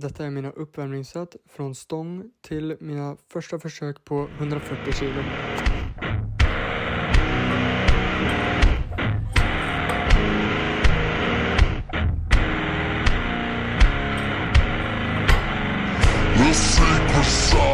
Detta är mina uppvärmningssätt från stång till mina första försök på 140 kilo. The secret sauce.